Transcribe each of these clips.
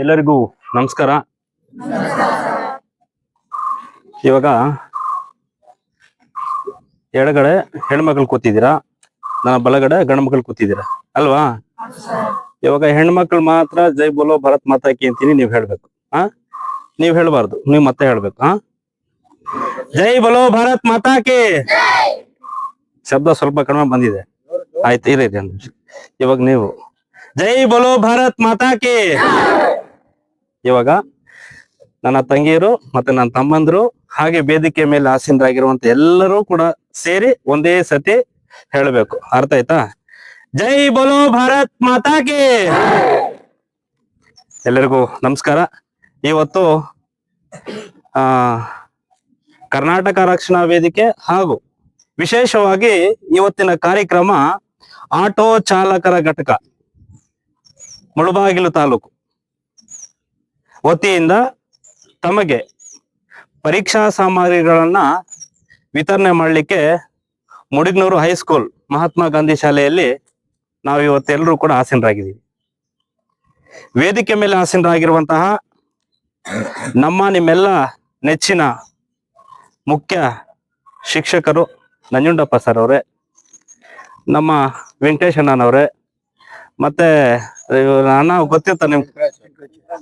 ಎಲ್ಲರಿಗೂ ನಮಸ್ಕಾರ. ಇವಾಗ ಎಡಗಡೆ ಹೆಣ್ಮಕ್ಳು ಕೂತಿದ್ದೀರಾ, ನನ್ನ ಬಲಗಡೆ ಗಂಡು ಮಕ್ಳು ಕೂತಿದ್ದೀರಾ ಅಲ್ವಾ? ಇವಾಗ ಹೆಣ್ಮಕ್ಳು ಮಾತ್ರ ಜೈ ಬೋಲೋ ಭಾರತ್ ಮಾತಾ ಕಿ ಅಂತೀನಿ, ನೀವ್ ಹೇಳ್ಬೇಕು. ನೀವ್ ಹೇಳ್ಬಾರ್ದು, ನೀವ್ ಮತ್ತೆ ಹೇಳ್ಬೇಕು. ಜೈ ಬೋಲೋ ಭಾರತ್ ಮಾತಾ ಕಿ. ಶಬ್ದ ಸ್ವಲ್ಪ ಕಡಿಮೆ ಬಂದಿದೆ, ಆಯ್ತು ಇರಿ ಇವಾಗ ನೀವು ಜೈ ಬೋಲೋ ಭಾರತ್ ಮಾತಾ ಕಿ. ಇವಾಗ ನನ್ನ ತಂಗಿಯರು ಮತ್ತೆ ನನ್ನ ತಮ್ಮಂದ್ರು ಹಾಗೆ ವೇದಿಕೆ ಮೇಲೆ ಆಸೀನರಾಗಿರುವಂತ ಎಲ್ಲರೂ ಕೂಡ ಸೇರಿ ಒಂದೇ ಸತಿ ಹೇಳಬೇಕು. ಅರ್ಥ ಆಯ್ತಾ? ಜೈ ಬೋಲೋ ಭಾರತ್ ಮಾತಾ ಕಿ. ಎಲ್ಲರಿಗೂ ನಮಸ್ಕಾರ. ಇವತ್ತು ಕರ್ನಾಟಕ ರಕ್ಷಣಾ ವೇದಿಕೆ ಹಾಗೂ ವಿಶೇಷವಾಗಿ ಇವತ್ತಿನ ಕಾರ್ಯಕ್ರಮ ಆಟೋ ಚಾಲಕರ ಘಟಕ ಮುಳಬಾಗಿಲು ತಾಲೂಕು ವತಿಯಿಂದ ತಮಗೆ ಪರೀಕ್ಷಾ ಸಾಮಗ್ರಿಗಳನ್ನ ವಿತರಣೆ ಮಾಡಲಿಕ್ಕೆ ಮುಡಿಗ್ನೂರು ಹೈಸ್ಕೂಲ್ ಮಹಾತ್ಮ ಗಾಂಧಿ ಶಾಲೆಯಲ್ಲಿ ನಾವು ಇವತ್ತೆಲ್ಲರೂ ಕೂಡ ಆಸೀನರಾಗಿದ್ದೀವಿ. ವೇದಿಕೆ ಮೇಲೆ ಆಸೀನರಾಗಿರುವಂತಹ ನಿಮ್ಮೆಲ್ಲ ನೆಚ್ಚಿನ ಮುಖ್ಯ ಶಿಕ್ಷಕರು ನಂಜುಂಡಪ್ಪ ಸರ್ ಅವರೇ, ನಮ್ಮ ವೆಂಕಟೇಶ್ ಅಣ್ಣನವರೇ, ಮತ್ತೆ ಅಣ್ಣ ಗೊತ್ತಿರ್ತ ನಿಮ್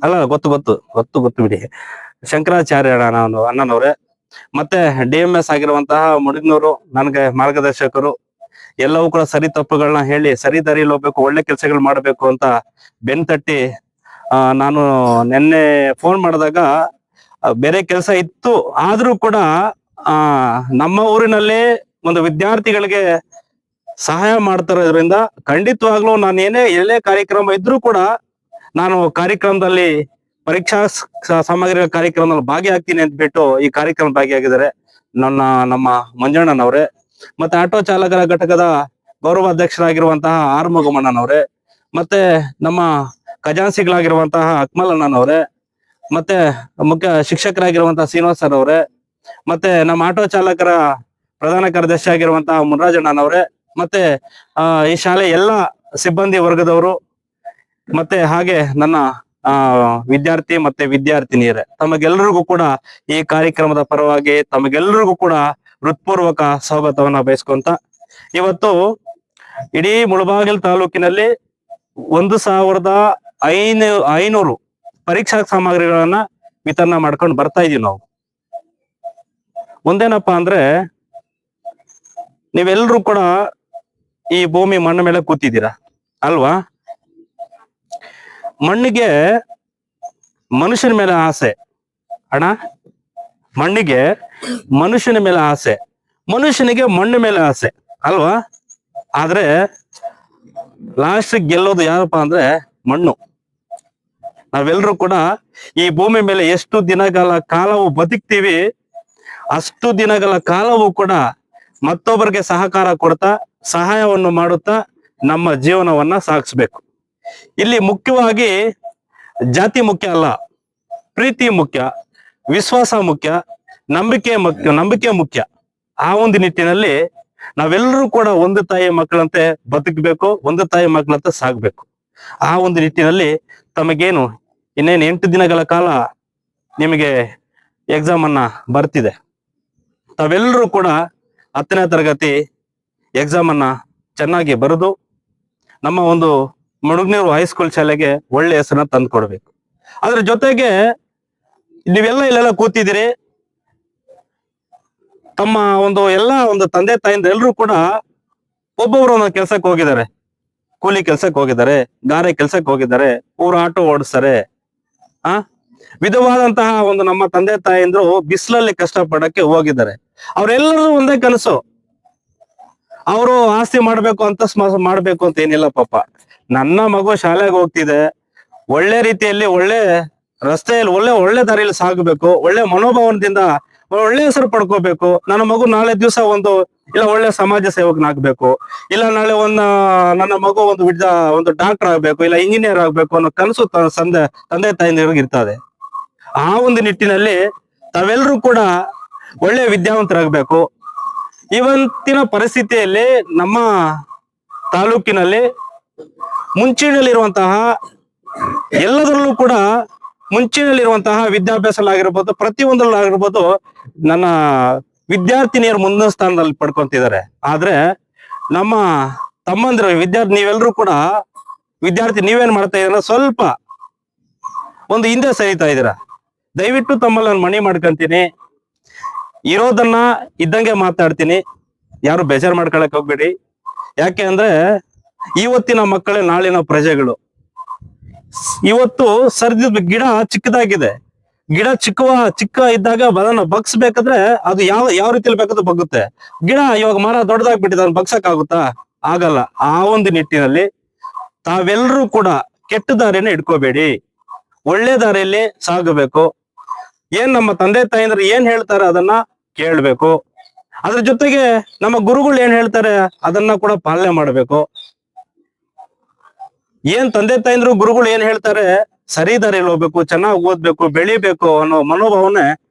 ಅಲ್ಲ ಗೊತ್ತು ಬಿಡಿ, ಶಂಕರಾಚಾರ್ಯ ಅಣ್ಣನವ್ರೆ, ಮತ್ತೆ DMS ಆಗಿರುವಂತಹ ಮುಡಿಗ್ನೂರು ನನಗೆ ಮಾರ್ಗದರ್ಶಕರು, ಎಲ್ಲವೂ ಕೂಡ ಸರಿ ತಪ್ಪುಗಳನ್ನ ಹೇಳಿ ಸರಿ ದಾರಿಯಲ್ಲಿ ಹೋಗ್ಬೇಕು, ಒಳ್ಳೆ ಕೆಲಸಗಳು ಮಾಡಬೇಕು ಅಂತ ಬೆನ್ ತಟ್ಟಿ ನಾನು ನಿನ್ನೆ ಫೋನ್ ಮಾಡಿದಾಗ ಬೇರೆ ಕೆಲಸ ಇತ್ತು ಆದ್ರೂ ಕೂಡ ನಮ್ಮ ಊರಿನಲ್ಲಿ ಒಂದು ವಿದ್ಯಾರ್ಥಿಗಳಿಗೆ ಸಹಾಯ ಮಾಡ್ತಿರೋದ್ರಿಂದ ಖಂಡಿತವಾಗ್ಲೂ ನಾನು ಎಲ್ಲೇ ಕಾರ್ಯಕ್ರಮ ಇದ್ರೂ ಕೂಡ ನಾನು ಕಾರ್ಯಕ್ರಮದಲ್ಲಿ ಪರೀಕ್ಷಾ ಸಾಮಗ್ರಿಗಳ ಕಾರ್ಯಕ್ರಮದಲ್ಲಿ ಭಾಗಿಯಾಗ್ತೀನಿ ಅಂತ ಬಿಟ್ಟು ಈ ಕಾರ್ಯಕ್ರಮ ಭಾಗಿಯಾಗಿದ್ದಾರೆ ನಮ್ಮ ಮಂಜಣ್ಣನವ್ರೆ, ಮತ್ತೆ ಆಟೋ ಚಾಲಕರ ಘಟಕದ ಗೌರವ ಅಧ್ಯಕ್ಷರಾಗಿರುವಂತಹ ಆರ್ಮಗಮಣ್ಣನವ್ರೆ, ಮತ್ತೆ ನಮ್ಮ ಖಜಾನ್ಸಿಗಳಾಗಿರುವಂತಹ ಅಕ್ಮಲ್ ಅಣ್ಣನವ್ರೆ, ಮತ್ತೆ ಮುಖ್ಯ ಶಿಕ್ಷಕರಾಗಿರುವಂತಹ ಶ್ರೀನಿವಾಸ್ ಸರ್ ಅವರೇ, ಮತ್ತೆ ನಮ್ಮ ಆಟೋ ಚಾಲಕರ ಪ್ರಧಾನ ಕಾರ್ಯದರ್ಶಿ ಆಗಿರುವಂತಹ ಮುನ್ರಾಜಣ್ಣನವ್ರೆ, ಮತ್ತೆ ಈ ಶಾಲೆ ಎಲ್ಲ ಸಿಬ್ಬಂದಿ ವರ್ಗದವರು, ಮತ್ತೆ ಹಾಗೆ ನನ್ನ ವಿದ್ಯಾರ್ಥಿ ಮತ್ತೆ ವಿದ್ಯಾರ್ಥಿನಿಯರೇ, ತಮಗೆಲ್ಲರಿಗೂ ಕೂಡ ಈ ಕಾರ್ಯಕ್ರಮದ ಪರವಾಗಿ ತಮಗೆಲ್ಲರಿಗೂ ಕೂಡ ಹೃತ್ಪೂರ್ವಕ ಸ್ವಾಗತವನ್ನ ಬಯಸ್ಕೊಂತ, ಇವತ್ತು ಇಡೀ ಮುಳಬಾಗಿಲು ತಾಲೂಕಿನಲ್ಲಿ 1500 ಪರೀಕ್ಷಾ ಸಾಮಗ್ರಿಗಳನ್ನ ವಿತರಣೆ ಮಾಡ್ಕೊಂಡು ಬರ್ತಾ ಇದೀವಿ ನಾವು. ಒಂದೇನಪ್ಪಾ ಅಂದ್ರೆ, ನೀವೆಲ್ಲರೂ ಕೂಡ ಈ ಭೂಮಿ ಮಣ್ಣ ಮೇಲೆ ಕೂತಿದ್ದೀರಾ ಅಲ್ವಾ? ಮಣ್ಣಿಗೆ ಮನುಷ್ಯನ ಮೇಲೆ ಆಸೆ ಅಣ್ಣ, ಮಣ್ಣಿಗೆ ಮನುಷ್ಯನ ಮೇಲೆ ಆಸೆ, ಮನುಷ್ಯನಿಗೆ ಮಣ್ಣು ಮೇಲೆ ಆಸೆ ಅಲ್ವಾ? ಆದ್ರೆ ಲಾಸ್ಟ್ ಗೆಲ್ಲೋದು ಯಾರಪ್ಪ ಅಂದ್ರೆ ಮಣ್ಣು. ನಾವೆಲ್ಲರೂ ಕೂಡ ಈ ಭೂಮಿ ಮೇಲೆ ಎಷ್ಟು ದಿನಗಳ ಕಾಲವು ಬದುಕ್ತೀವಿ ಅಷ್ಟು ದಿನಗಳ ಕಾಲವೂ ಕೂಡ ಮತ್ತೊಬ್ಬರಿಗೆ ಸಹಕಾರ ಕೊಡ್ತಾ ಸಹಾಯವನ್ನು ಮಾಡುತ್ತಾ ನಮ್ಮ ಜೀವನವನ್ನ ಸಾಗಿಸ್ಬೇಕು. ಇಲ್ಲಿ ಮುಖ್ಯವಾಗಿ ಜಾತಿ ಮುಖ್ಯ ಅಲ್ಲ, ಪ್ರೀತಿ ಮುಖ್ಯ, ವಿಶ್ವಾಸ ಮುಖ್ಯ, ನಂಬಿಕೆ ಮುಖ್ಯ. ಆ ಒಂದು ನಿಟ್ಟಿನಲ್ಲಿ ನಾವೆಲ್ಲರೂ ಕೂಡ ಒಂದು ತಾಯಿ ಮಕ್ಕಳಂತೆ ಬದುಕಬೇಕು, ಒಂದು ತಾಯಿ ಮಕ್ಕಳಂತೆ ಸಾಗ್ಬೇಕು. ಆ ಒಂದು ನಿಟ್ಟಿನಲ್ಲಿ ತಮಗೇನು ಇನ್ನೇನು 8 ದಿನಗಳ ಕಾಲ ನಿಮಗೆ ಎಕ್ಸಾಮ್ ಅನ್ನ ಬರ್ತಿದೆ. ತಾವೆಲ್ಲರೂ ಕೂಡ 10ನೇ ತರಗತಿ ಎಕ್ಸಾಮ್ ಅನ್ನ ಚೆನ್ನಾಗಿ ಬರೆದು ನಮ್ಮ ಒಂದು ಮುಳುಗ್ನೂರು ಹೈಸ್ಕೂಲ್ ಶಾಲೆಗೆ ಒಳ್ಳೆ ಹೆಸರನ್ನ ತಂದು ಕೊಡ್ಬೇಕು. ಅದ್ರ ಜೊತೆಗೆ ಇಲ್ಲೆಲ್ಲ ಕೂತಿದ್ದೀರಿ, ತಮ್ಮ ಒಂದು ತಂದೆ ತಾಯಿಂದ ಎಲ್ಲರೂ ಕೂಡ ಒಬ್ಬೊಬ್ರು ಒಂದೊಂದು ಕೆಲ್ಸಕ್ಕೆ ಹೋಗಿದ್ದಾರೆ, ಕೂಲಿ ಕೆಲ್ಸಕ್ಕೆ ಹೋಗಿದ್ದಾರೆ, ಗಾರೆ ಕೆಲ್ಸಕ್ಕೆ ಹೋಗಿದ್ದಾರೆ, ಊರು ಆಟೋ ಓಡಿಸ್ತಾರೆ. ವಿಧವಾದಂತಹ ನಮ್ಮ ತಂದೆ ತಾಯಿಂದ್ರು ಬಿಸಿಲಲ್ಲಿ ಕಷ್ಟಪಡಕ್ಕೆ ಹೋಗಿದ್ದಾರೆ. ಅವರೆಲ್ಲರೂ ಒಂದೇ ಕನಸು, ಅವರು ಆಸ್ತಿ ಮಾಡ್ಬೇಕು ಅಂತ ಏನಿಲ್ಲ ಪಾಪ. ನನ್ನ ಮಗು ಶಾಲೆಗೆ ಹೋಗ್ತಿದೆ, ಒಳ್ಳೆ ರೀತಿಯಲ್ಲಿ ಒಳ್ಳೆ ರಸ್ತೆಯಲ್ಲಿ ಒಳ್ಳೆ ದಾರಿಯಲ್ಲಿ ಸಾಗಬೇಕು, ಒಳ್ಳೆ ಮನೋಭಾವನದಿಂದ ಒಳ್ಳೆ ಹೆಸರು ಪಡ್ಕೋಬೇಕು. ನನ್ನ ಮಗು ನಾಳೆ ದಿವಸ ಇಲ್ಲ ಒಳ್ಳೆ ಸಮಾಜ ಸೇವಕನಾಗ್ಬೇಕು, ಇಲ್ಲ ನಾಳೆ ನನ್ನ ಮಗು ಒಂದು ಡಾಕ್ಟರ್ ಆಗ್ಬೇಕು, ಇಲ್ಲ ಇಂಜಿನಿಯರ್ ಆಗ್ಬೇಕು ಅನ್ನೋ ಕನಸು ತಂದೆ ತಾಯಿಯರಿಗೆ ಇರ್ತದೆ. ಆ ಒಂದು ನಿಟ್ಟಿನಲ್ಲಿ ತಾವೆಲ್ಲರೂ ಕೂಡ ಒಳ್ಳೆ ವಿದ್ಯಾವಂತರಾಗಬೇಕು. ಇವತ್ತಿನ ಪರಿಸ್ಥಿತಿಯಲ್ಲಿ ನಮ್ಮ ತಾಲೂಕಿನಲ್ಲಿ ಮುಂಚೂಣಿಯಲ್ಲಿರುವಂತಹ ಎಲ್ಲದರಲ್ಲೂ ಕೂಡ ಮುಂಚಿನಲ್ಲಿರುವಂತಹ ವಿದ್ಯಾಭ್ಯಾಸಗಳಾಗಿರ್ಬೋದು, ಪ್ರತಿಯೊಂದರಲ್ಲಾಗಿರ್ಬೋದು ನನ್ನ ವಿದ್ಯಾರ್ಥಿನಿಯರು ಮುಂದಿನ ಸ್ಥಾನದಲ್ಲಿ ಪಡ್ಕೊಂತಿದ್ದಾರೆ. ಆದ್ರೆ ನಮ್ಮ ತಮ್ಮಂದಿರು ವಿದ್ಯಾರ್ಥಿ ನೀವೆಲ್ಲರೂ ಕೂಡ ವಿದ್ಯಾರ್ಥಿ ನೀವೇನ್ ಮಾಡ್ತಾ ಇದೀರ, ಸ್ವಲ್ಪ ಒಂದು ಹಿಂದೆ ಸರಿತಾ ಇದ್ದೀರಾ. ದಯವಿಟ್ಟು ತಮ್ಮಲ್ಲಿ ನಾನು ಮನವಿ ಮಾಡ್ಕೊಂತೀನಿ, ಇರೋದನ್ನ ಇದ್ದಂಗೆ ಮಾತಾಡ್ತೀನಿ, ಯಾರು ಬೇಜಾರು ಮಾಡ್ಕೊಳಕ್ ಹೋಗ್ಬೇಡಿ. ಯಾಕೆ ಅಂದ್ರೆ ಇವತ್ತಿನ ಮಕ್ಕಳೇ ನಾಳಿನ ಪ್ರಜೆಗಳು. ಇವತ್ತು ಸರ್ದಿದ್ ಗಿಡ ಚಿಕ್ಕದಾಗಿದೆ, ಗಿಡ ಚಿಕ್ಕ ಇದ್ದಾಗ ಅದನ್ನ ಬಗ್ಸ್ಬೇಕಾದ್ರೆ ಅದು ಯಾವ ರೀತಿಯಲ್ಲಿ ಬೇಕಾದ್ರೂ ಬಗ್ಗುತ್ತೆ. ಗಿಡ ಇವಾಗ ಮರ ದೊಡ್ಡದಾಗ್ಬಿಟ್ಟಿದೆ, ಅದನ್ನ ಬಗ್ಸಕ್ ಆಗುತ್ತಾ? ಆಗಲ್ಲ. ಆ ಒಂದು ನಿಟ್ಟಿನಲ್ಲಿ ತಾವೆಲ್ಲರೂ ಕೂಡ ಕೆಟ್ಟ ದಾರಿನ ಇಟ್ಕೋಬೇಡಿ, ಒಳ್ಳೆ ದಾರಿಯಲ್ಲಿ ಸಾಗಬೇಕು. ಏನ್ ನಮ್ಮ ತಂದೆ ತಾಯಿಂದ್ರು ಏನ್ ಹೇಳ್ತಾರೆ ಅದನ್ನ ಕೇಳ್ಬೇಕು. ಅದ್ರ ಜೊತೆಗೆ ನಮ್ಮ ಗುರುಗಳು ಏನ್ ಹೇಳ್ತಾರೆ ಅದನ್ನ ಕೂಡ ಪಾಲನೆ ಮಾಡ್ಬೇಕು. ಏನ್ ತಂದೆ ತಾಯಿಂದ್ರು ಗುರುಗಳು ಏನ್ ಹೇಳ್ತಾರೆ ಸರಿ ದಾರಿಯಲ್ಲಿ ಹೋಗ್ಬೇಕು, ಚೆನ್ನಾಗಿ ಓದ್ಬೇಕು, ಬೆಳಿಬೇಕು ಅನ್ನೋ ಮನೋಭಾವನೆ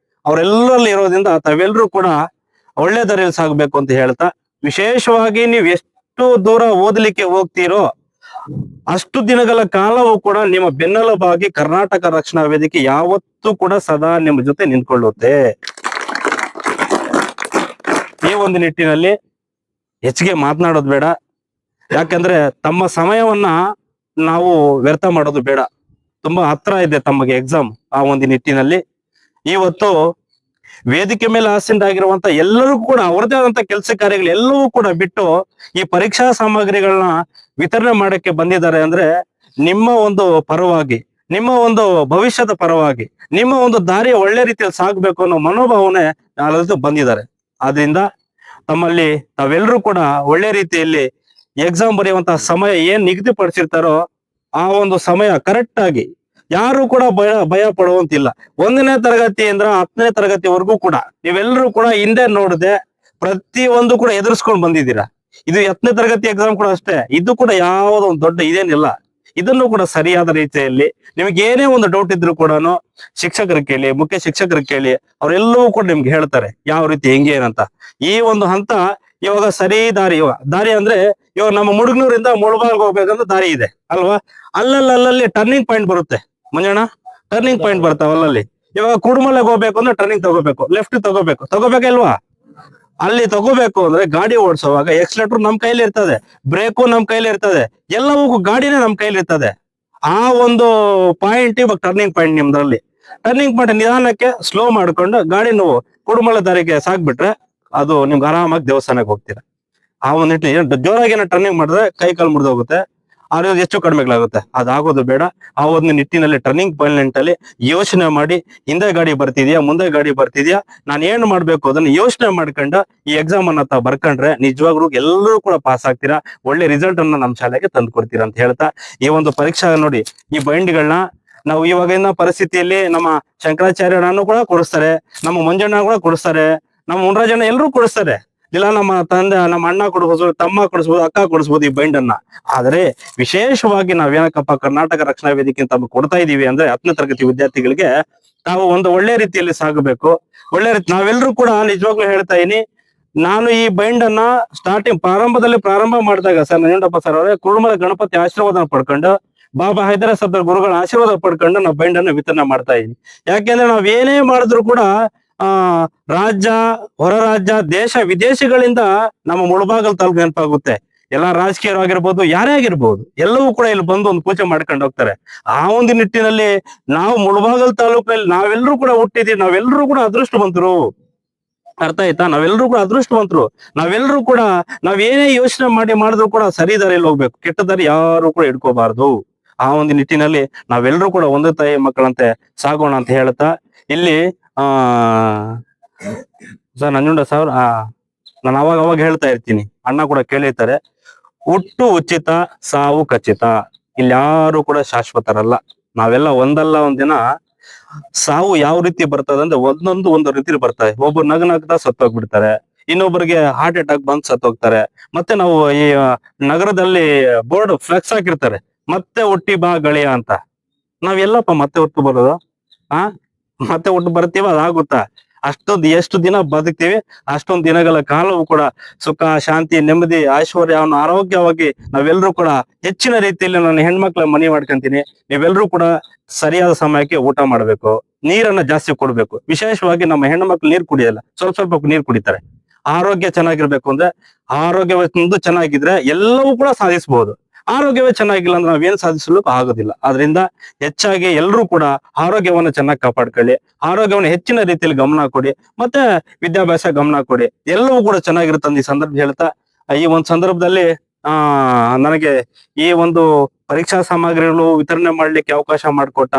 ಅವರೆಲ್ಲರಲ್ಲಿ ಇರೋದ್ರಿಂದ ತಾವೆಲ್ಲರೂ ಕೂಡ ಒಳ್ಳೆ ದಾರಿಯಲ್ಲಿ ಸಾಗಬೇಕು ಅಂತ ಹೇಳ್ತಾ, ವಿಶೇಷವಾಗಿ ನೀವು ಎಷ್ಟು ದೂರ ಓದಲಿಕ್ಕೆ ಹೋಗ್ತೀರೋ ಅಷ್ಟು ದಿನಗಳ ಕಾಲವೂ ಕೂಡ ನಿಮ್ಮ ಬೆನ್ನೆಲುಬಾಗಿ ಕರ್ನಾಟಕ ರಕ್ಷಣಾ ವೇದಿಕೆ ಯಾವತ್ತೂ ಕೂಡ ಸದಾ ನಿಮ್ಮ ಜೊತೆ ನಿಂತ್ಕೊಳ್ಳುತ್ತೆ. ಈ ಒಂದು ನಿಟ್ಟಿನಲ್ಲಿ ಹೆಚ್ಚಿಗೆ ಮಾತನಾಡೋದು ಬೇಡ. ಯಾಕಂದ್ರೆ ತಮ್ಮ ಸಮಯವನ್ನ ನಾವು ವ್ಯರ್ಥ ಮಾಡೋದು ಬೇಡ. ತುಂಬಾ ಹತ್ರ ಇದೆ ತಮಗೆ ಎಕ್ಸಾಮ್. ಆ ಒಂದು ನಿಟ್ಟಿನಲ್ಲಿ ಇವತ್ತು ವೇದಿಕೆ ಮೇಲೆ ಆಸೀನರಾಗಿರುವಂತ ಎಲ್ಲರೂ ಕೂಡ ಅವರದೇ ಆದಂತ ಕೆಲಸ ಕಾರ್ಯಗಳು ಎಲ್ಲವೂ ಕೂಡ ಬಿಟ್ಟು ಈ ಪರೀಕ್ಷಾ ಸಾಮಗ್ರಿಗಳನ್ನ ವಿತರಣೆ ಮಾಡಕ್ಕೆ ಬಂದಿದ್ದಾರೆ ಅಂದ್ರೆ ನಿಮ್ಮ ಒಂದು ಪರವಾಗಿ, ನಿಮ್ಮ ಒಂದು ಭವಿಷ್ಯದ ಪರವಾಗಿ, ನಿಮ್ಮ ಒಂದು ದಾರಿ ಒಳ್ಳೆ ರೀತಿಯಲ್ಲಿ ಸಾಗ್ಬೇಕು ಅನ್ನೋ ಮನೋಭಾವನೆ ಬಂದಿದ್ದಾರೆ. ಆದ್ರಿಂದ ತಮ್ಮಲ್ಲಿ ತಾವೆಲ್ಲರೂ ಕೂಡ ಒಳ್ಳೆ ರೀತಿಯಲ್ಲಿ ಎಕ್ಸಾಮ್ ಬರೆಯುವಂತಹ ಸಮಯ ಏನ್ ನಿಗದಿಪಡಿಸಿರ್ತಾರೋ ಆ ಒಂದು ಸಮಯ ಕರೆಕ್ಟ್ ಆಗಿ ಯಾರು ಕೂಡ ಭಯ ಪಡುವಂತಿಲ್ಲ. 1ನೇ ತರಗತಿಯಿಂದ 10ನೇ ತರಗತಿವರೆಗೂ ಕೂಡ ನೀವೆಲ್ಲರೂ ಕೂಡ ಹಿಂದೆ ನೋಡದೆ ಪ್ರತಿಯೊಂದು ಕೂಡ ಎದುರಿಸ್ಕೊಂಡು ಬಂದಿದ್ದೀರಾ. ಇದು 10ನೇ ತರಗತಿ ಎಕ್ಸಾಮ್ ಕೂಡ ಅಷ್ಟೇ. ಇದು ಕೂಡ ಯಾವುದೋ ಒಂದು ದೊಡ್ಡ ಇದೇನಿಲ್ಲ. ಇದನ್ನು ಕೂಡ ಸರಿಯಾದ ರೀತಿಯಲ್ಲಿ ನಿಮ್ಗೆ ಏನೇ ಒಂದು ಡೌಟ್ ಇದ್ರು ಕೂಡ ಶಿಕ್ಷಕರು ಕೇಳಿ, ಮುಖ್ಯ ಶಿಕ್ಷಕರು ಕೇಳಿ, ಅವರೆಲ್ಲವೂ ಕೂಡ ನಿಮ್ಗೆ ಹೇಳ್ತಾರೆ ಯಾವ ರೀತಿ ಹೆಂಗೆ ಏನಂತ. ಈ ಒಂದು ಹಂತ ಇವಾಗ ಸರಿ ದಾರಿ ಅಂದ್ರೆ ಇವಾಗ ನಮ್ಮ ಮುಡುಗ್ನೂರಿಂದ ಮುಳಬಾಗ್ ಹೋಗ್ಬೇಕಂತ ದಾರಿ ಇದೆ ಅಲ್ವಾ? ಅಲ್ಲಲ್ಲಿ ಟರ್ನಿಂಗ್ ಪಾಯಿಂಟ್ ಬರುತ್ತೆ ಮಂಜಣ್ಣ, ಟರ್ನಿಂಗ್ ಪಾಯಿಂಟ್ ಬರ್ತಾವ ಅಲ್ಲಲ್ಲಿ. ಇವಾಗ ಕುಡುಮಲೆಗೆ ಹೋಗ್ಬೇಕು ಅಂದ್ರೆ ಟರ್ನಿಂಗ್ ತಗೋಬೇಕು, ಲೆಫ್ಟ್ ತಗೋಬೇಕಲ್ವಾ? ಅಲ್ಲಿ ತಗೋಬೇಕು ಅಂದ್ರೆ ಗಾಡಿ ಓಡಿಸುವಾಗ ಎಕ್ಸ್ಲೇಟರ್ ನಮ್ ಕೈಲಿ ಇರ್ತದೆ, ಬ್ರೇಕು ನಮ್ ಕೈಲಿ ಇರ್ತದೆ, ಎಲ್ಲವೂ ಗಾಡಿನೇ ನಮ್ ಕೈಲಿ ಇರ್ತದೆ. ಆ ಒಂದು ಪಾಯಿಂಟ್ ಇವಾಗ ಟರ್ನಿಂಗ್ ಪಾಯಿಂಟ್ ನಿಮ್ದ್ರಲ್ಲಿ. ಟರ್ನಿಂಗ್ ಪಾಯಿಂಟ್ ನಿಧಾನಕ್ಕೆ ಸ್ಲೋ ಮಾಡ್ಕೊಂಡು ಗಾಡಿ ನೀವು ಕುಡುಮಲ ದಾರಿಗೆ ಸಾಕ್ಬಿಟ್ರೆ ಅದು ನಿಮ್ಗೆ ಆರಾಮಾಗಿ ದೇವಸ್ಥಾನಕ್ಕೆ ಹೋಗ್ತೀರಾ. ಆ ಒಂದು ನಿಟ್ಟಿನಲ್ಲಿ ಜೋರಾಗಿ ಏನೋ ಟರ್ನಿಂಗ್ ಮಾಡಿದ್ರೆ ಕೈ ಕಾಲು ಮುರಿದೋಗುತ್ತೆ, ಆದ್ರೆ ಹೆಚ್ಚು ಕಡಿಮೆಗಳಾಗುತ್ತೆ. ಅದಾಗೋದು ಬೇಡ. ಆ ಒಂದು ನಿಟ್ಟಿನಲ್ಲಿ ಟರ್ನಿಂಗ್ ಪಾಯಿಂಟ್ ಅಲ್ಲಿ ಯೋಚನೆ ಮಾಡಿ, ಹಿಂದೆ ಗಾಡಿ ಬರ್ತಿದ್ಯಾ, ಮುಂದೆ ಗಾಡಿ ಬರ್ತಿದ್ಯಾ, ನಾನು ಏನ್ ಮಾಡ್ಬೇಕು ಅದನ್ನ ಯೋಚನೆ ಮಾಡ್ಕೊಂಡ ಈ ಎಕ್ಸಾಮ್ ಅನ್ನ ತಾವ್ ಬರ್ಕೊಂಡ್ರೆ ನಿಜವಾಗ್ಲೂ ಎಲ್ಲರೂ ಕೂಡ ಪಾಸ್ ಆಗ್ತೀರಾ, ಒಳ್ಳೆ ರಿಸಲ್ಟ್ ಅನ್ನ ನಮ್ಮ ಶಾಲೆಗೆ ತಂದು ಕೊಡ್ತೀರಾ ಅಂತ ಹೇಳ್ತಾ, ಈ ಒಂದು ಪರೀಕ್ಷಾ ನೋಡಿ ಈ ಬೈಂಡ್ಗಳನ್ನ ನಾವು ಇವಾಗಿನ ಪರಿಸ್ಥಿತಿಯಲ್ಲಿ ನಮ್ಮ ಶಂಕರಾಚಾರ್ಯನನ್ನು ಕೂಡ ಕೊಡಿಸ್ತಾರೆ, ನಮ್ಮ ಮಂಜಣ್ಣ ಕೂಡ ಕೊಡಿಸ್ತಾರೆ, ನಮ್ಮ ಮುನ್ರಾಜಣ್ಣ ಎಲ್ಲರೂ ಕೊಡಿಸ್ತಾರೆ. ಇಲ್ಲ ನಮ್ಮ ತಂದೆ, ನಮ್ಮ ಅಣ್ಣ ಕೊಡಿಸ್ಬೋದು, ತಮ್ಮ ಕೊಡಿಸ್ಬೋದು, ಅಕ್ಕ ಕೊಡಿಸ್ಬೋದು ಈ ಬೈಂಡ್ ಅನ್ನ. ಆದ್ರೆ ವಿಶೇಷವಾಗಿ ನಾವೇನಕ್ಕಪ್ಪ ಕರ್ನಾಟಕ ರಕ್ಷಣಾ ವೇದಿಕೆ ತಮ್ಮ ಕೊಡ್ತಾ ಇದೀವಿ ಅಂದ್ರೆ 10ನೇ ತರಗತಿ ವಿದ್ಯಾರ್ಥಿಗಳಿಗೆ ತಾವು ಒಂದು ಒಳ್ಳೆ ರೀತಿಯಲ್ಲಿ ಸಾಗಬೇಕು. ಒಳ್ಳೆ ರೀತಿ ನಾವೆಲ್ಲರೂ ಕೂಡ ನಿಜವಾಗ್ಲೂ ಹೇಳ್ತಾ ಇದೀನಿ. ನಾನು ಈ ಬೈಂಡ್ ಅನ್ನ ಪ್ರಾರಂಭ ಮಾಡಿದಾಗ ಸರ್ ನಂಜುಂಡಪ್ಪ ಸರ್ ಅವರೇ ಕುರುಮಲ ಗಣಪತಿ ಆಶೀರ್ವಾದ ಪಡ್ಕೊಂಡು, ಬಾಬಾ ಹೈದರ ಸಬ್ದರ್ ಗುರುಗಳ ಆಶೀರ್ವಾದ ಪಡ್ಕೊಂಡು ನಾವು ಬೈಂಡ್ ಅನ್ನ ವಿತರಣೆ ಮಾಡ್ತಾ ಇದೀನಿ. ಯಾಕೆಂದ್ರೆ ನಾವ್ ಏನೇ ಮಾಡಿದ್ರು ಕೂಡ ರಾಜ್ಯ, ಹೊರ ರಾಜ್ಯ, ದೇಶ ವಿದೇಶಗಳಿಂದ ನಮ್ಮ ಮುಳಬಾಗಲ್ ತಾಲೂಕು ನೆನಪಾಗುತ್ತೆ. ಎಲ್ಲಾ ರಾಜಕೀಯರಾಗಿರ್ಬೋದು, ಯಾರೇ ಆಗಿರ್ಬೋದು, ಎಲ್ಲವೂ ಕೂಡ ಇಲ್ಲಿ ಬಂದು ಒಂದು ಪೂಜೆ ಮಾಡ್ಕೊಂಡು ಹೋಗ್ತಾರೆ. ಆ ಒಂದು ನಿಟ್ಟಿನಲ್ಲಿ ನಾವು ಮುಳಬಾಗಲ್ ತಾಲೂಕಿನಲ್ಲಿ ನಾವೆಲ್ಲರೂ ಕೂಡ ಹುಟ್ಟಿದೀವಿ, ನಾವೆಲ್ಲರೂ ಕೂಡ ಅದೃಷ್ಟವಂತರು. ಅರ್ಥ ಆಯ್ತಾ? ನಾವೆಲ್ಲರೂ ಕೂಡ ಅದೃಷ್ಟವಂತರು. ನಾವೆಲ್ಲರೂ ಕೂಡ ನಾವೇನೇ ಯೋಚನೆ ಮಾಡಿದ್ರು ಕೂಡ ಸರಿ ದಾರಿಯಲ್ಲಿ ಹೋಗ್ಬೇಕು, ಕೆಟ್ಟ ದಾರಿ ಯಾರು ಕೂಡ ಇಟ್ಕೋಬಾರ್ದು. ಆ ಒಂದು ನಿಟ್ಟಿನಲ್ಲಿ ನಾವೆಲ್ಲರೂ ಕೂಡ ಒಂದೇ ತಾಯಿ ಮಕ್ಕಳಂತೆ ಸಾಗೋಣ ಅಂತ ಹೇಳ್ತಾ, ಇಲ್ಲಿ ಸರ್ ನಂಜುಂಡ ಸರ್ ನಾನು ಅವಾಗ ಹೇಳ್ತಾ ಇರ್ತೀನಿ, ಅಣ್ಣ ಕೂಡ ಕೇಳಿರ್ತಾರೆ, ಹುಟ್ಟು ಉಚಿತ, ಸಾವು ಖಚಿತ. ಇಲ್ಲಿ ಯಾರು ಕೂಡ ಶಾಶ್ವತರಲ್ಲ. ನಾವೆಲ್ಲ ಒಂದಲ್ಲ ಒಂದಿನ ಸಾವು ಯಾವ ರೀತಿ ಬರ್ತದೆ ಅಂದ್ರೆ ಒಂದು ರೀತಿ ಬರ್ತದೆ. ಒಬ್ಬರು ನಗ್ತಾ ಸತ್ತೋಗ್ಬಿಡ್ತಾರೆ, ಇನ್ನೊಬ್ಬರಿಗೆ ಹಾರ್ಟ್ ಅಟ್ಯಾಕ್ ಬಂದ್ ಸತ್ತೋಗ್ತಾರೆ. ಮತ್ತೆ ನಾವು ಈ ನಗರದಲ್ಲಿ ಬೋರ್ಡ್ ಫ್ಲೆಕ್ಸ್ ಹಾಕಿರ್ತಾರೆ, ಮತ್ತೆ ಹುಟ್ಟಿ ಬಾ ಗಳಿಯ ಅಂತ. ನಾವೆಲ್ಲಪ್ಪ ಮತ್ತೆ ಹುಟ್ಟು ಬರೋದು? ಮತ್ತೆ ಹುಟ್ಟು ಬರ್ತೀವ ಅದಾಗುತ್ತಾ? ಎಷ್ಟು ದಿನ ಬದುಕ್ತೀವಿ ಅಷ್ಟೊಂದು ದಿನಗಳ ಕಾಲವು ಕೂಡ ಸುಖ, ಶಾಂತಿ, ನೆಮ್ಮದಿ, ಐಶ್ವರ್ಯವನ್ನು ಆರೋಗ್ಯವಾಗಿ ನಾವೆಲ್ಲರೂ ಕೂಡ ಹೆಚ್ಚಿನ ರೀತಿಯಲ್ಲಿ ನಾನು ಹೆಣ್ಮಕ್ಳ ಮನವಿ ಮಾಡ್ಕೊಂತೀನಿ. ನೀವೆಲ್ಲರೂ ಕೂಡ ಸರಿಯಾದ ಸಮಯಕ್ಕೆ ಊಟ ಮಾಡ್ಬೇಕು, ನೀರನ್ನ ಜಾಸ್ತಿ ಕೊಡ್ಬೇಕು. ವಿಶೇಷವಾಗಿ ನಮ್ಮ ಹೆಣ್ಣು ಮಕ್ಳು ನೀರು ಕುಡಿಯಲ್ಲ, ಸ್ವಲ್ಪ ಸ್ವಲ್ಪ ನೀರು ಕುಡಿತಾರೆ. ಆರೋಗ್ಯ ಚೆನ್ನಾಗಿರ್ಬೇಕು ಅಂದ್ರೆ ಆರೋಗ್ಯವೊಂದು ಚೆನ್ನಾಗಿದ್ರೆ ಎಲ್ಲವೂ ಕೂಡ ಸಾಧಿಸಬಹುದು. ಆರೋಗ್ಯವೇ ಚೆನ್ನಾಗಿಲ್ಲ ಅಂದ್ರೆ ನಾವೇನ್ ಸಾಧಿಸಲು ಆಗೋದಿಲ್ಲ. ಆದ್ರಿಂದ ಹೆಚ್ಚಾಗಿ ಎಲ್ಲರೂ ಕೂಡ ಆರೋಗ್ಯವನ್ನ ಚೆನ್ನಾಗಿ ಕಾಪಾಡ್ಕೊಳ್ಳಿ, ಆರೋಗ್ಯವನ್ನು ಹೆಚ್ಚಿನ ರೀತಿಯಲ್ಲಿ ಗಮನ ಕೊಡಿ, ಮತ್ತೆ ವಿದ್ಯಾಭ್ಯಾಸ ಗಮನ ಕೊಡಿ. ಎಲ್ಲವೂ ಕೂಡ ಚೆನ್ನಾಗಿರುತ್ತೆ ಈ ಸಂದರ್ಭ ಹೇಳ್ತಾ, ಈ ಒಂದು ಸಂದರ್ಭದಲ್ಲಿ ನನಗೆ ಈ ಒಂದು ಪರೀಕ್ಷಾ ಸಾಮಗ್ರಿಗಳು ವಿತರಣೆ ಮಾಡ್ಲಿಕ್ಕೆ ಅವಕಾಶ ಮಾಡಿಕೊಟ್ಟ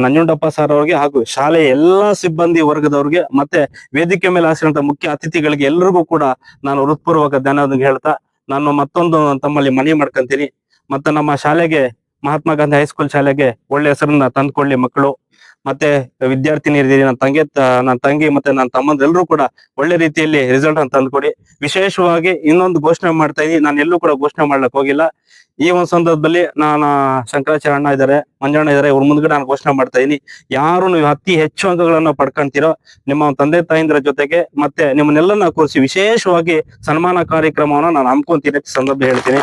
ನಂಜುಂಡಪ್ಪ ಸರ್ ಅವ್ರಿಗೆ ಹಾಗೂ ಶಾಲೆಯ ಎಲ್ಲಾ ಸಿಬ್ಬಂದಿ ವರ್ಗದವ್ರಿಗೆ ಮತ್ತೆ ವೇದಿಕೆ ಮೇಲೆ ಹಾಸಿರುವಂತ ಮುಖ್ಯ ಅತಿಥಿಗಳಿಗೆ ಎಲ್ಲರಿಗೂ ಕೂಡ ನಾನು ಹೃತ್ಪೂರ್ವಕ ಧನ್ಯವಾದ ಹೇಳ್ತಾ ನಾನು ಮತ್ತೊಂದು ತಮ್ಮಲ್ಲಿ ಮನವಿ ಮಾಡ್ಕೊಂತೀನಿ. ಮತ್ತೆ ನಮ್ಮ ಶಾಲೆಗೆ ಮಹಾತ್ಮ ಗಾಂಧಿ ಹೈಸ್ಕೂಲ್ ಶಾಲೆಗೆ ಒಳ್ಳೆ ಹೆಸರನ್ನ ತಂದ್ಕೊಳ್ಳಿ ಮಕ್ಕಳು. ಮತ್ತೆ ವಿದ್ಯಾರ್ಥಿನಿಯರಿದ್ದೀರಿ, ನನ್ನ ತಂಗಿ ಮತ್ತೆ ನನ್ನ ತಮ್ಮಂದ್ರೆಲ್ಲರೂ ಕೂಡ ಒಳ್ಳೆ ರೀತಿಯಲ್ಲಿ ರಿಸಲ್ಟ್ ಅನ್ನು ತಂದ್ಕೊಡಿ. ವಿಶೇಷವಾಗಿ ಇನ್ನೊಂದು ಘೋಷಣೆ ಮಾಡ್ತಾ ಇದೀನಿ, ನಾನು ಎಲ್ಲೂ ಕೂಡ ಘೋಷಣೆ ಮಾಡ್ಲಕ್ ಹೋಗಿಲ್ಲ. ಈ ಒಂದು ಸಂದರ್ಭದಲ್ಲಿ ನಾನು ಶಂಕರಾಚಾರ್ಯ ಅಣ್ಣ ಇದ್ದಾರೆ, ಮಂಜಣ್ಣ ಇದ್ದಾರೆ, ಇವ್ರ ಮುಂದ್ಗಡೆ ನಾನು ಘೋಷಣೆ ಮಾಡ್ತಾ ಇದೀನಿ. ಯಾರು ನೀವು ಅತಿ ಹೆಚ್ಚು ಅಂಕಗಳನ್ನ ಪಡ್ಕೊಂತೀರೋ ನಿಮ್ಮ ತಂದೆ ತಾಯಿಂದ್ರ ಜೊತೆಗೆ ಮತ್ತೆ ನಿಮ್ಮನ್ನೆಲ್ಲನ್ನ ಕೂರಿಸಿ ವಿಶೇಷವಾಗಿ ಸನ್ಮಾನ ಕಾರ್ಯಕ್ರಮವನ್ನ ನಾನು ಹಮ್ಕೊಂತೀನಿ ಅಂತ ಸಂದರ್ಭ ಹೇಳ್ತೀನಿ.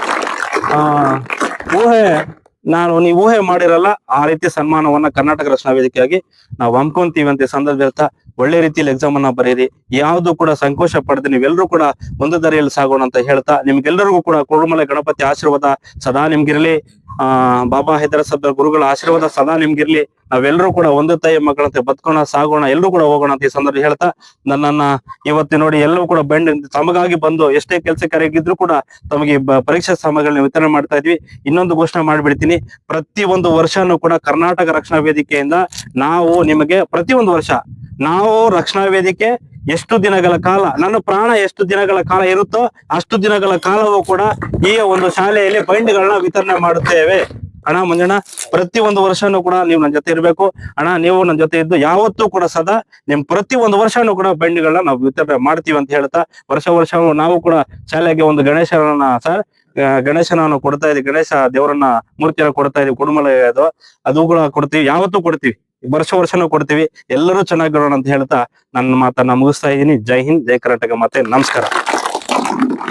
ನೀವು ಊಹೆ ಮಾಡಿರಲ್ಲ ಆ ರೀತಿ ಸನ್ಮಾನವನ್ನ ಕರ್ನಾಟಕ ರಕ್ಷಣಾ ವೇದಿಕೆಯಾಗಿ ನಾವು ಹಮ್ಕೊಂತೀವಿ ಅಂತ ಸಂದರ್ಭ ಹೇಳ್ತಾ ಒಳ್ಳೆ ರೀತಿಯಲ್ಲಿ ಎಕ್ಸಾಮ್ ಅನ್ನ ಬರೀರಿ, ಯಾವ್ದು ಕೂಡ ಸಂಕೋಚ ಪಡೆದು ನೀವೆಲ್ಲರೂ ಕೂಡ ಒಂದು ದಾರಿಯಲ್ಲಿ ಸಾಗೋಣ ಅಂತ ಹೇಳ್ತಾ ನಿಮ್ಗೆಲ್ಲರಿಗೂ ಕೂಡ ಕುರುಮಲೆ ಗಣಪತಿ ಆಶೀರ್ವಾದ ಸದಾ ನಿಮ್ಗಿರ್ಲಿ. ಬಾಬಾ ಹೈದರ ಸಭ್ಯ ಗುರುಗಳ ಆಶೀರ್ವಾದ ಸದಾ ನಿಮ್ಗಿರ್ಲಿ. ನಾವೆಲ್ಲರೂ ಕೂಡ ಒಂದು ತಾಯಿ ಮಕ್ಕಳಂತೆ ಬದುಕೋಣ, ಸಾಗೋಣ, ಎಲ್ಲರೂ ಕೂಡ ಹೋಗೋಣ ಅಂತ ಈ ಸಂದರ್ಭ ಹೇಳ್ತಾ ನನ್ನನ್ನ ಇವತ್ತು ನೋಡಿ ಎಲ್ಲರೂ ಕೂಡ ತಮಗಾಗಿ ಬಂದು ಎಷ್ಟೇ ಕೆಲಸ ಕಾರ್ಯಗಿದ್ರು ಕೂಡ ತಮಗೆ ಪರೀಕ್ಷಾ ಸಾಮಗ್ರಿಗಳನ್ನ ವಿತರಣೆ ಮಾಡ್ತಾ ಇದ್ವಿ. ಇನ್ನೊಂದು ಘೋಷಣೆ ಮಾಡ್ಬಿಡ್ತೀನಿ, ಪ್ರತಿ ಒಂದು ವರ್ಷನೂ ಕೂಡ ಕರ್ನಾಟಕ ರಕ್ಷಣಾ ವೇದಿಕೆಯಿಂದ ನಾವು ನಿಮಗೆ ಪ್ರತಿ ಒಂದು ವರ್ಷ ನಾವು ರಕ್ಷಣಾ ವೇದಿಕೆ ಎಷ್ಟು ದಿನಗಳ ಕಾಲ, ನನ್ನ ಪ್ರಾಣ ಎಷ್ಟು ದಿನಗಳ ಕಾಲ ಇರುತ್ತೋ ಅಷ್ಟು ದಿನಗಳ ಕಾಲವೂ ಕೂಡ ಈ ಒಂದು ಶಾಲೆಯಲ್ಲಿ ಬೈಂಡ್ಗಳನ್ನ ವಿತರಣೆ ಮಾಡುತ್ತೇವೆ. ಅಣ್ಣ ಮಂಜಣ್ಣ, ಪ್ರತಿ ಒಂದು ವರ್ಷನೂ ಕೂಡ ನೀವು ನನ್ನ ಜೊತೆ ಇರ್ಬೇಕು ಅಣ್ಣ. ನೀವು ನನ್ನ ಜೊತೆ ಇದ್ದು ಯಾವತ್ತೂ ಕೂಡ ಸದಾ ಪ್ರತಿ ಒಂದು ವರ್ಷನೂ ಕೂಡ ಬೈಂಡ್ಗಳನ್ನ ನಾವು ವಿತರಣೆ ಮಾಡ್ತೀವಿ ಅಂತ ಹೇಳ್ತಾ ವರ್ಷ ನಾವು ಕೂಡ ಶಾಲೆಗೆ ಒಂದು ಗಣೇಶನನ್ನು ಕೊಡ್ತಾ ಇದೀವಿ. ಗಣೇಶ ದೇವರನ್ನ ಮೂರ್ತಿಯನ್ನು ಕೊಡ್ತಾ ಇದೀವಿ, ಕುಡುಮಲ ಅದು ಕೂಡ ಕೊಡ್ತೀವಿ, ಯಾವತ್ತೂ ಕೊಡ್ತೀವಿ, ವರ್ಷನೂ ಕೊಡ್ತೀವಿ. ಎಲ್ಲರೂ ಚೆನ್ನಾಗಿರೋಣ ಅಂತ ಹೇಳ್ತಾ ನನ್ನ ಮಾತನ್ನ ಮುಗಿಸ್ತಾ ಇದ್ದೀನಿ. ಜೈ ಹಿಂದ್, ಜೈ ಕರ್ನಾಟಕ, ಮತ್ತೆ ನಮಸ್ಕಾರ.